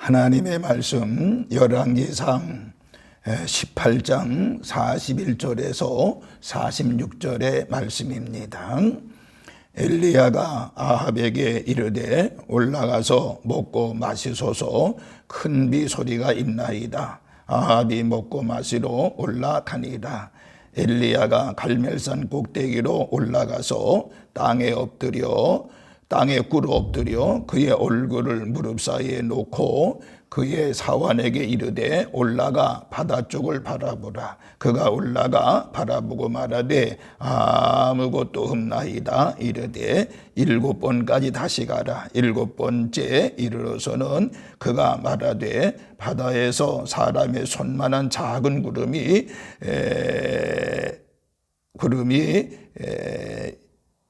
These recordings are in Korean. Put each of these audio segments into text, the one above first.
하나님의 말씀 열왕기상 18장 41절에서 46절의 말씀입니다. 엘리야가 아합에게 이르되 올라가서 먹고 마시소서, 큰 비 소리가 있나이다. 아합이 먹고 마시러 올라가니라. 엘리야가 갈멜산 꼭대기로 올라가서 땅에 꿇어 엎드려 그의 얼굴을 무릎 사이에 놓고 그의 사환에게 이르되 올라가 바다 쪽을 바라보라. 그가 올라가 바라보고 말하되 아무것도 없나이다. 이르되 7번까지 다시 가라. 7번째 이르러서는 그가 말하되 바다에서 사람의 손만한 작은 구름이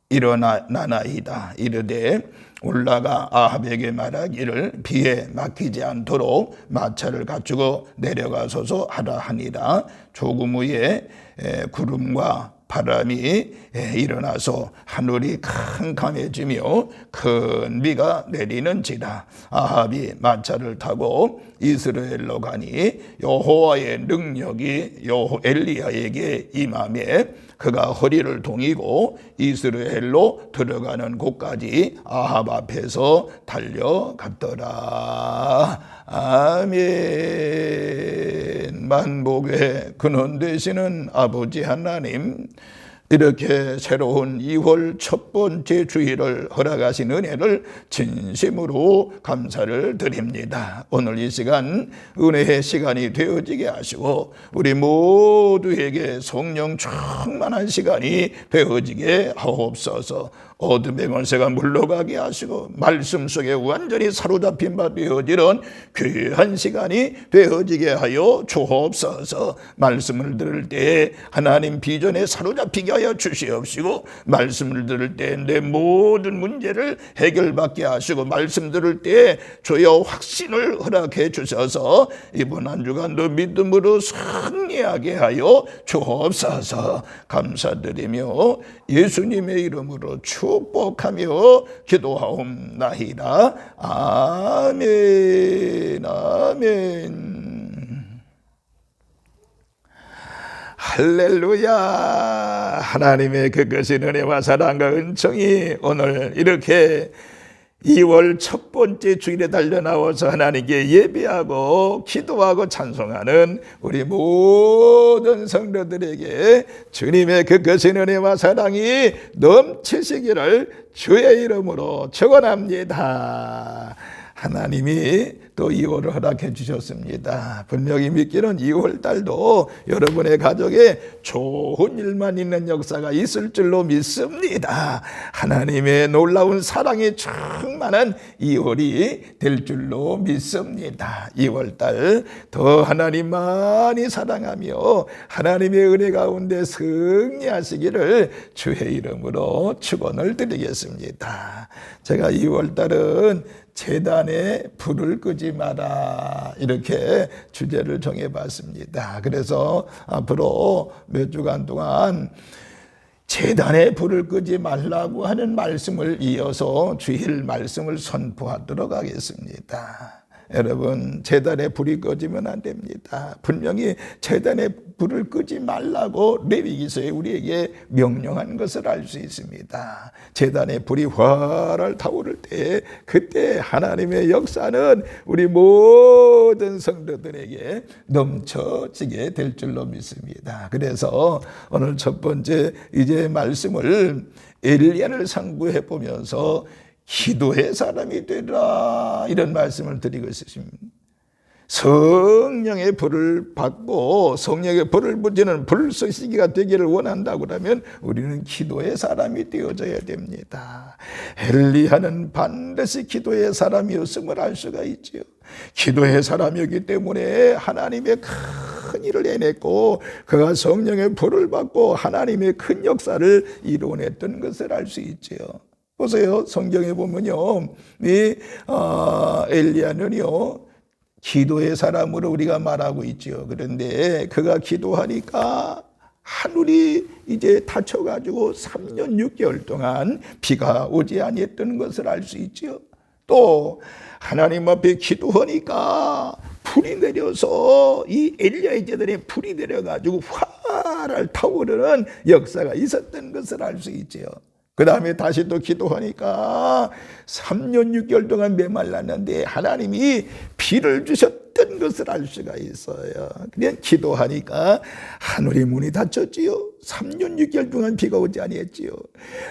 일어나나이다. 이르되 올라가 아합에게 말하기를 비에 막히지 않도록 마차를 갖추고 내려가소서 하라 하니라. 조금 후에 구름과 바람이 일어나서 하늘이 캄캄해지며 큰 비가 내리는지라. 아합이 마차를 타고 이스라엘로 가니 여호와의 능력이 엘리야에게 임하매 그가 허리를 동이고 이스라엘로 들어가는 곳까지 아합 앞에서 달려갔더라. 아멘. 만복의 근원 되시는 아버지 하나님, 이렇게 새로운 2월 첫 번째 주일을 허락하신 은혜를 진심으로 감사를 드립니다. 오늘 이 시간 은혜의 시간이 되어지게 하시고 우리 모두에게 성령 충만한 시간이 되어지게 하옵소서. 어둠의 권세가 물러가게 하시고 말씀 속에 완전히 사로잡힌 바 되어지는 귀한 시간이 되어지게 하여 주옵소서. 말씀을 들을 때 하나님 비전에 사로잡히게 하여 주시옵시고, 말씀을 들을 때 내 모든 문제를 해결받게 하시고, 말씀 들을 때 주여 확신을 허락해 주셔서 이번 한 주간도 믿음으로 승리하게 하여 주옵소서. 감사드리며 예수님의 이름으로 축복하며 기도하옵나이다. 아멘. 아멘. 할렐루야. 하나님의 그것인 은혜와 사랑과 은총이 오늘 이렇게 2월 첫 번째 주일에 달려나와서 하나님께 예배하고 기도하고 찬송하는 우리 모든 성도들에게 주님의 그것인 은혜와 사랑이 넘치시기를 주의 이름으로 축원합니다. 하나님이 또 2월을 허락해 주셨습니다. 분명히 믿기는 2월 달도 여러분의 가족에 좋은 일만 있는 역사가 있을 줄로 믿습니다. 하나님의 놀라운 사랑이 충만한 2월이 될 줄로 믿습니다. 2월 달 더 하나님 많이 사랑하며 하나님의 은혜 가운데 승리하시기를 주의 이름으로 축원을 드리겠습니다. 제가 2월 달은 제단에 불을 끄지 마라, 이렇게 주제를 정해봤습니다. 그래서 앞으로 몇 주간 동안 제단에 불을 끄지 말라고 하는 말씀을 이어서 주일 말씀을 선포하도록 하겠습니다. 여러분, 제단에 불이 꺼지면 안 됩니다. 분명히 제단에 불을 끄지 말라고 레위기서에 우리에게 명령한 것을 알 수 있습니다. 제단에 불이 활활 타오를 때 그때 하나님의 역사는 우리 모든 성도들에게 넘쳐지게 될 줄로 믿습니다. 그래서 오늘 첫 번째 이제 말씀을 엘리야를 상고해 보면서 기도의 사람이 되라, 이런 말씀을 드리고 있습니다. 성령의 불을 받고 성령의 불을 붙이는 불쏘시기가 되기를 원한다고 하면 우리는 기도의 사람이 되어져야 됩니다. 엘리야는 반드시 기도의 사람이었음을 알 수가 있지요. 기도의 사람이었기 때문에 하나님의 큰 일을 해냈고 그가 성령의 불을 받고 하나님의 큰 역사를 이루어냈던 것을 알 수 있지요. 보세요. 성경에 보면요, 이 엘리야는요 기도의 사람으로 우리가 말하고 있죠. 그런데 그가 기도하니까 하늘이 이제 닫혀가지고 3년 6개월 동안 비가 오지 아니했던 것을 알 수 있죠. 또 하나님 앞에 기도하니까 불이 내려서 이 엘리야의 제단에 불이 내려가지고 활활 타오르는 역사가 있었던 것을 알 수 있지요. 그 다음에 다시 또 기도하니까 3년 6개월 동안 메말랐는데 하나님이 비를 주셨던 것을 알 수가 있어요. 그냥 기도하니까 하늘의 문이 닫혔지요. 3년 6개월 동안 비가 오지 아니했지요.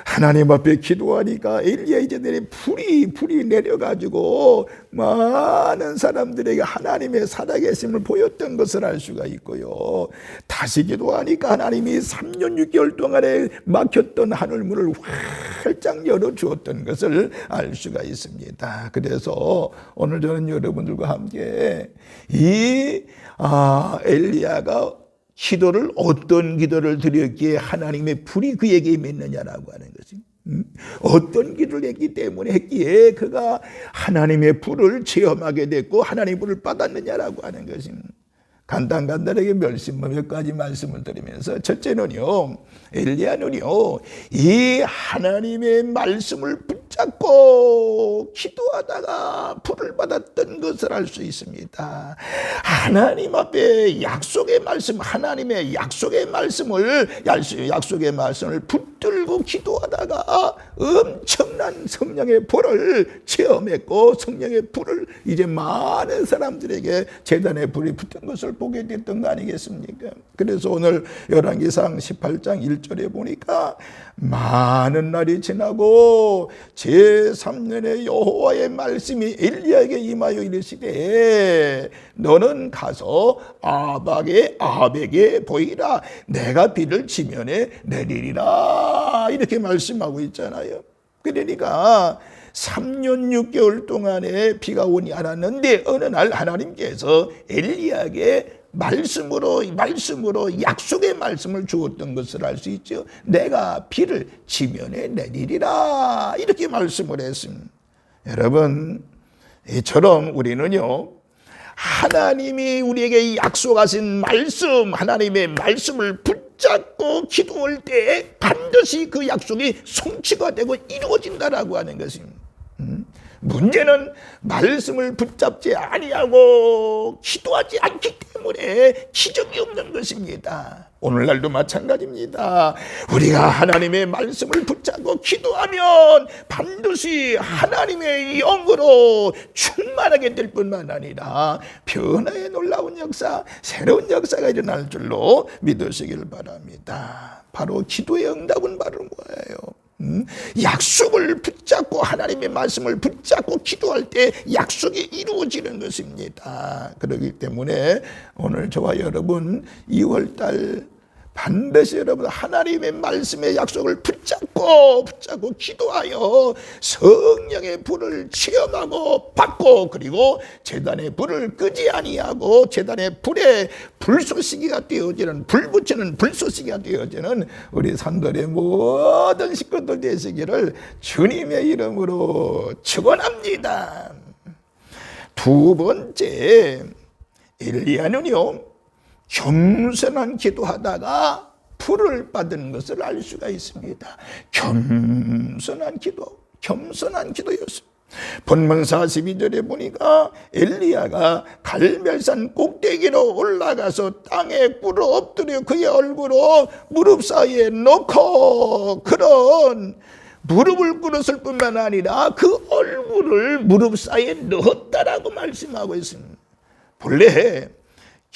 하나님 앞에 기도하니까 엘리야의 제단에 불이 내려가지고 많은 사람들에게 하나님의 살아계심을 보였던 것을 알 수가 있고요. 다시 기도하니까 하나님이 3년 6개월 동안에 막혔던 하늘문을 활짝 열어주었던 것을 알 수가 있습니다. 그래서 오늘 저는 여러분들과 함께 이 엘리야가 기도를 어떤 기도를 드렸기에 하나님의 불이 그에게 임했느냐라고 하는 것이 어떤 기도를 했기 때문에 했기에 그가 하나님의 불을 체험하게 됐고 하나님의 불을 받았느냐라고 하는 것입니다. 간단하게 몇 가지 말씀을 드리면서 첫째는요, 엘리야는요 이 하나님의 말씀을 붙잡고 기도하다가 불을 받았던 것을 알 수 있습니다. 하나님 앞에 약속의 말씀, 하나님의 약속의 말씀을 붙들고 기도하다가 엄청난 성령의 불을 체험했고 성령의 불을 이제 많은 사람들에게 제단에 불이 붙은 것을 보게 됐던 거 아니겠습니까? 그래서 오늘 열왕기상 18장 1절에 보니까 많은 날이 지나고 제3년의 여호와의 말씀이 엘리야에게 임하여 이르시되 너는 가서 아합에게 보이라. 내가 비를 지면에 내리리라. 이렇게 말씀하고 있잖아요. 그러니까 3년 6개월 동안에 비가 오지 않았는데 어느 날 하나님께서 엘리야에게 말씀으로 약속의 말씀을 주었던 것을 알 수 있죠. 내가 비를 지면에 내리리라. 이렇게 말씀을 했습니다. 여러분, 이처럼 우리는요, 하나님이 우리에게 약속하신 말씀, 하나님의 말씀을 붙잡고 기도할 때 반드시 그 약속이 성취가 되고 이루어진다라고 하는 것입니다. 문제는 말씀을 붙잡지 아니하고 기도하지 않기 때문에 기적이 없는 것입니다. 오늘날도 마찬가지입니다. 우리가 하나님의 말씀을 붙잡고 기도하면 반드시 하나님의 영으로 충만하게 될 뿐만 아니라 변화의 놀라운 역사, 새로운 역사가 일어날 줄로 믿으시길 바랍니다. 바로 기도의 응답은 바로 뭐예요? 약속을 붙잡고 하나님의 말씀을 붙잡고 기도할 때 약속이 이루어지는 것입니다. 그렇기 때문에 오늘 저와 여러분 2월달 반드시 여러분 하나님의 말씀의 약속을 붙잡고 기도하여 성령의 불을 체험하고 받고 그리고 제단의 불을 끄지 아니하고 제단의 불에 불쏘시개가 되어지는 불 붙이는 불쏘시개가 되어지는 우리 산돌의 모든 식구들 되시기를 주님의 이름으로 축원합니다. 두 번째, 엘리야는요 겸손한 기도하다가 불을 받은 것을 알 수가 있습니다. 겸손한 기도였습니다. 본문 42절에 보니까 엘리야가 갈멜산 꼭대기로 올라가서 땅에 꿇어 엎드려 그의 얼굴을 무릎 사이에 놓고 그런 무릎을 꿇었을 뿐만 아니라 그 얼굴을 무릎 사이에 넣었다라고 말씀하고 있습니다. 본래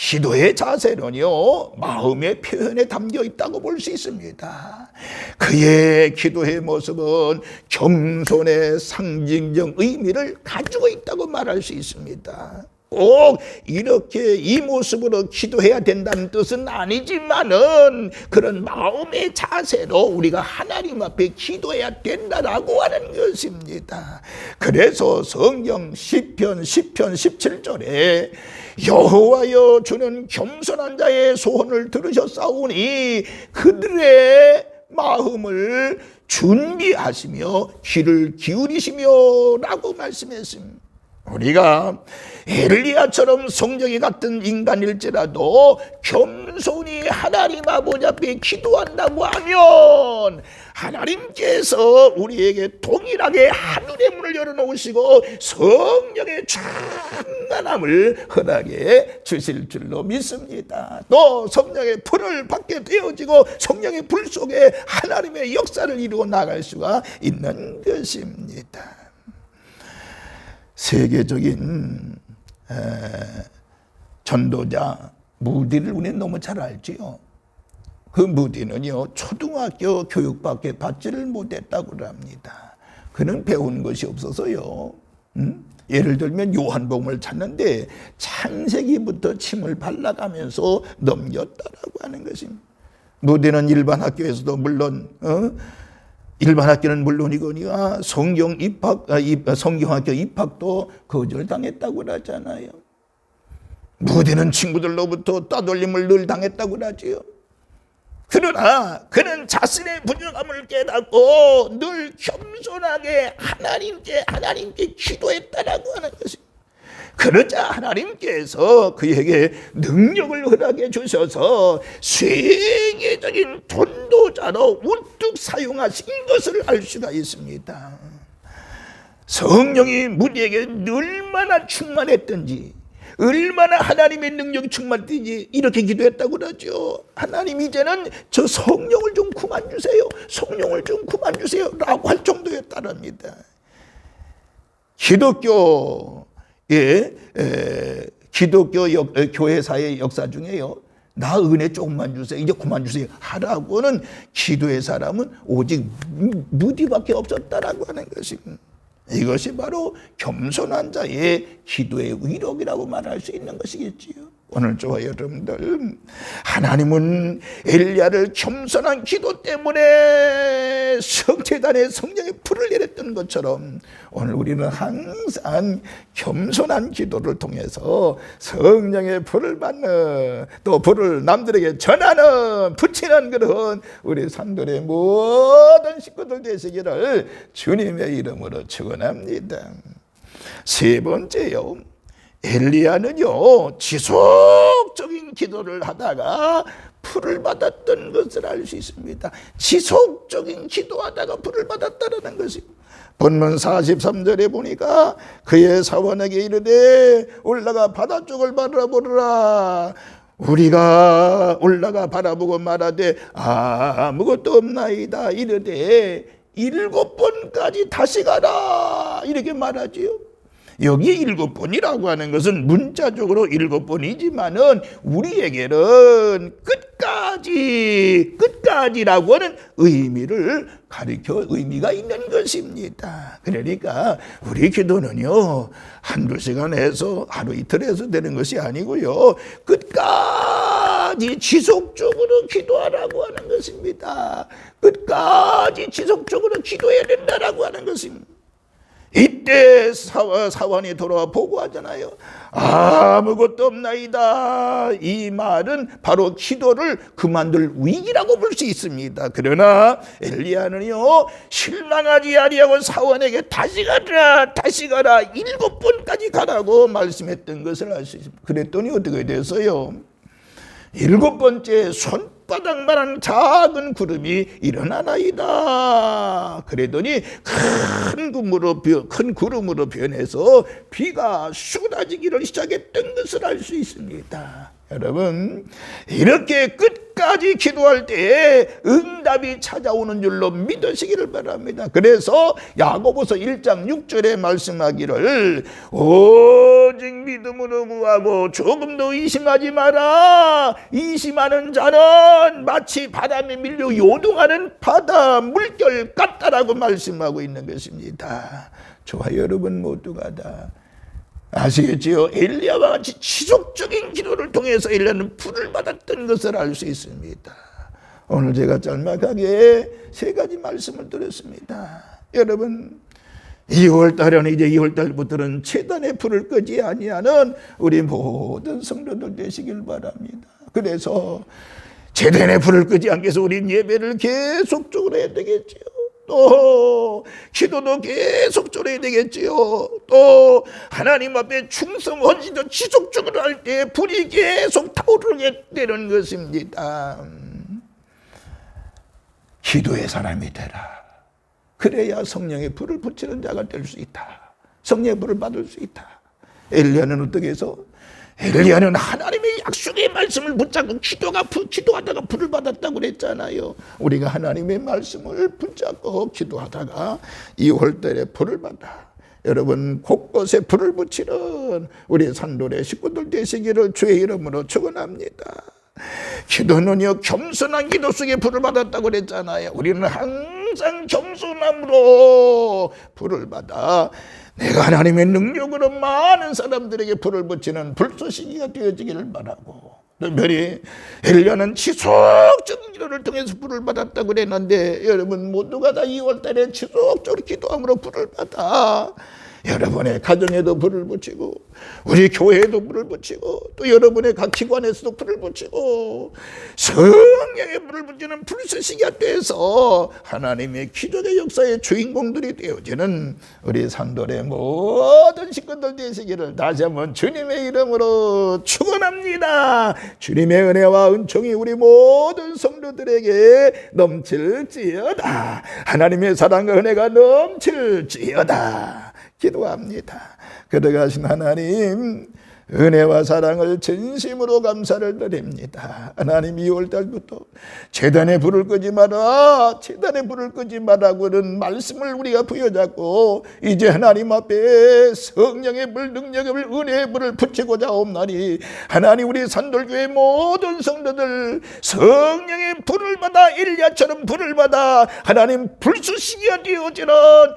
기도의 자세는요 마음의 표현에 담겨 있다고 볼 수 있습니다. 그의 기도의 모습은 겸손의 상징적 의미를 가지고 있다고 말할 수 있습니다. 꼭 이렇게 이 모습으로 기도해야 된다는 뜻은 아니지만은 그런 마음의 자세로 우리가 하나님 앞에 기도해야 된다라고 하는 것입니다. 그래서 성경 시편 17절에 여호와여 주는 겸손한 자의 소원을 들으셨사오니 그들의 마음을 준비하시며 귀를 기울이시며 라고 말씀했습니다. 우리가 엘리야처럼 성령이 같은 인간일지라도 겸손히 하나님 아버지 앞에 기도한다고 하면 하나님께서 우리에게 동일하게 하늘의 문을 열어놓으시고 성령의 충만함을 허락해 주실 줄로 믿습니다. 또 성령의 불을 받게 되어지고 성령의 불 속에 하나님의 역사를 이루어 나갈 수가 있는 것입니다. 세계적인 전도자 무디를 우리는 너무 잘 알지요. 그 무디는요, 초등학교 교육밖에 받지를 못했다고 합니다. 그는 배운 것이 없어서요. 예를 들면 요한복음을 찾는데 창세기부터 침을 발라가면서 넘겼다라고 하는 것입니다. 무디는 일반 학교에서도 물론 일반 학교는 물론이거니와 성경학교 입학도 거절당했다고 하잖아요. 무디는 친구들로부터 따돌림을 늘 당했다고 하지요. 그러나 그는 자신의 부족함을 깨닫고 늘 겸손하게 하나님께 기도했다라고 하는 것입니다. 그러자 하나님께서 그에게 능력을 허락해 주셔서 세계적인 전도자로 우뚝 사용하신 것을 알 수가 있습니다. 성령이 무디에게 얼마나 충만했던지, 얼마나 하나님의 능력이 충만했든지 이렇게 기도했다고 그러죠. 하나님, 이제는 저 성령을 좀 그만 주세요. 성령을 좀 그만 주세요 라고 할 정도였다랍니다. 기독교 교회사의 역사 중에요, 나 은혜 조금만 주세요, 이제 그만 주세요 하라고는 기도의 사람은 오직 무디밖에 없었다라고 하는 것입니다. 이것이 바로 겸손한 자의 기도의 위력이라고 말할 수 있는 것이겠지요. 오늘 저와 여러분들, 하나님은 엘리야를 겸손한 기도 때문에 성제단에 성령의 불을 내렸던 것처럼 오늘 우리는 항상 겸손한 기도를 통해서 성령의 불을 받는, 또 불을 남들에게 전하는, 붙이는 그런 우리 산돌의 모든 식구들 되시기를 주님의 이름으로 축원합니다. 세 번째요, 엘리야는요, 지속적인 기도를 하다가 불을 받았던 것을 알 수 있습니다. 지속적인 기도하다가 불을 받았다는 것입니다. 본문 43절에 보니까 그의 사원에게 이르되 올라가 바다 쪽을 바라보라. 우리가 올라가 바라보고 말하되 아무것도 없나이다. 이르되 7번까지 다시 가라. 이렇게 말하지요. 여기 7번이라고 하는 것은 문자적으로 7번이지만은 우리에게는 끝까지라고 하는 의미를 가리켜 의미가 있는 것입니다. 그러니까 우리 기도는요, 한두 시간 해서 하루 이틀 해서 되는 것이 아니고요, 끝까지 지속적으로 기도하라고 하는 것입니다. 끝까지 지속적으로 기도해야 된다라고 하는 것입니다. 이때 사환이 돌아와 보고하잖아요. 아무것도 없나이다. 이 말은 바로 기도를 그만둘 위기라고 볼 수 있습니다. 그러나 엘리야는요, 실망하지 아니하고 사환에게 다시 가라 7번까지 가라고 말씀했던 것을 알 수 있습니다. 그랬더니 어떻게 됐어요? 7번째 손바닥만한 작은 구름이 일어나나이다. 그랬더니 큰 구름으로 변해서 비가 쏟아지기를 시작했던 것을 알 수 있습니다. 여러분, 이렇게 끝까지 기도할 때 응답이 찾아오는 줄로 믿으시기를 바랍니다. 그래서 야고보서 1장 6절에 말씀하기를 오직 믿음으로 구하고 조금도 의심하지 마라. 의심하는 자는 마치 바람에 밀려 요동하는 바다 물결 같다라고 말씀하고 있는 것입니다. 저와 여러분 모두가 다 아시겠지요? 엘리야와 같이 지속적인 기도를 통해서 엘리야는 불을 받았던 것을 알 수 있습니다. 오늘 제가 짤막하게 3가지 말씀을 드렸습니다. 여러분, 2월달에는 이제 2월달부터는 제단의 불을 끄지 아니하는 우리 모든 성도들 되시길 바랍니다. 그래서 제단의 불을 끄지 않기 위해서 우린 예배를 계속적으로 해야 되겠지요. 또 기도도 계속 졸여야 되겠지요. 또 하나님 앞에 충성 헌신도 지속적으로 할 때 불이 계속 타오르게 되는 것입니다. 기도의 사람이 되라. 그래야 성령의 불을 붙이는 자가 될 수 있다. 성령의 불을 받을 수 있다. 엘리야는 어떻게 해서? 엘리야는 하나님의 약속의 말씀을 붙잡고 기도하다가 불을 받았다고 그랬잖아요. 우리가 하나님의 말씀을 붙잡고 기도하다가 2월달에 불을 받아. 여러분 곳곳에 불을 붙이는 우리 산돌의 식구들 되시기를 주의 이름으로 축원합니다. 기도는요 겸손한 기도 속에 불을 받았다고 그랬잖아요. 우리는 항상 겸손함으로 불을 받아 내가 하나님의 능력으로 많은 사람들에게 불을 붙이는 불쏘시개가 되어지기를 바라고, 특별히 엘리야는 지속적인 기도를 통해서 불을 받았다고 그랬는데 여러분 모두가 다 2월달에 지속적으로 기도함으로 불을 받아 여러분의 가정에도 불을 붙이고 우리 교회에도 불을 붙이고 또 여러분의 각 기관에서도 불을 붙이고 성령의 불을 붙이는 불쏘시개가 돼서 하나님의 기적의 역사의 주인공들이 되어지는 우리 산돌의 모든 식구들 되시기를 다시 한번 주님의 이름으로 축원합니다. 주님의 은혜와 은총이 우리 모든 성도들에게 넘칠지어다. 하나님의 사랑과 은혜가 넘칠지어다. 기도합니다. 거룩하신 하나님, 은혜와 사랑을 진심으로 감사를 드립니다. 하나님 2월달부터 제단에 불을 끄지 마라, 제단에 불을 끄지 마라고는 말씀을 우리가 부여잡고 이제 하나님 앞에 성령의 불, 능력의 불, 은혜의 불을 붙이고자 옵나니 하나님 우리 산돌교회 모든 성도들 성령의 불을 받아 엘리야처럼 불을 받아 하나님 불쏘시개가 되어지는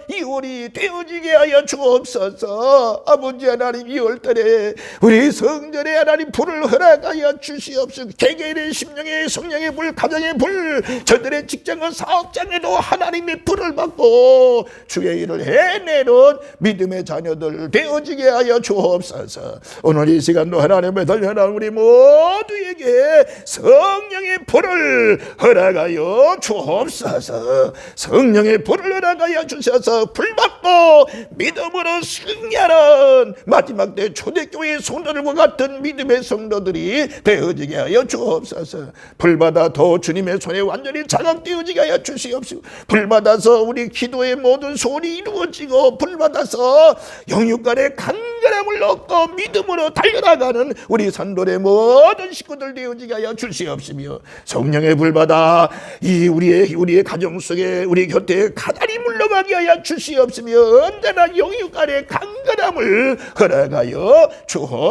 2월이 되어지게 하여 주옵소서. 아버지 하나님 2월달에 우리 성전에 하나님 불을 허락하여 주시옵소서. 개개인의 심령의 성령의 불, 가정의 불, 저들의 직장과 사업장에도 하나님의 불을 받고 주의 일을 해내는 믿음의 자녀들 되어지게 하여 주옵소서. 오늘 이 시간도 하나님의 달려라 우리 모두에게 성령의 불을 허락하여 주옵소서. 성령의 불을 허락하여 주셔서 불 받고 믿음으로 승리하는 마지막 때 초대교회 성도들과 같은 믿음의 성도들이 되어지게 하여 주옵소서. 불받아 더 주님의 손에 완전히 장악되어지게 하여 주시옵시고, 불받아서 우리 기도의 모든 소원이 이루어지고, 불받아서 영육간의 간절함을 얻고 믿음으로 달려나가는 우리 산돌의 모든 식구들 되어지게 하여 주시옵시며, 성령의 불받아 이 우리의 가정 속에 우리 곁에 가다리 물러가게 하여 주시옵시며, 언제나 영육간의 간절함을 허락하여 주옵소서.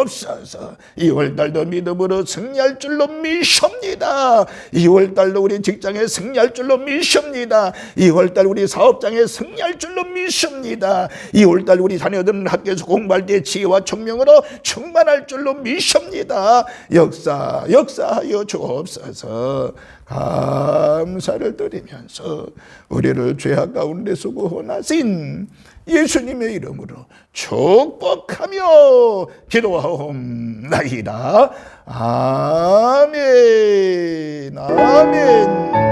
2월달도 믿음으로 승리할 줄로 미십니다. 2월달도 우리 직장에 승리할 줄로 미십니다. 2월달 우리 사업장에 승리할 줄로 미십니다. 2월달 우리 자녀들은 학교에서 공부할 때 지혜와 총명으로 충만할 줄로 미십니다. 역사하여 주옵소서. 감사를 드리면서 우리를 죄악 가운데서 구원하신 예수님의 이름으로 축복하며 기도하옵나이다. 아멘. 아멘.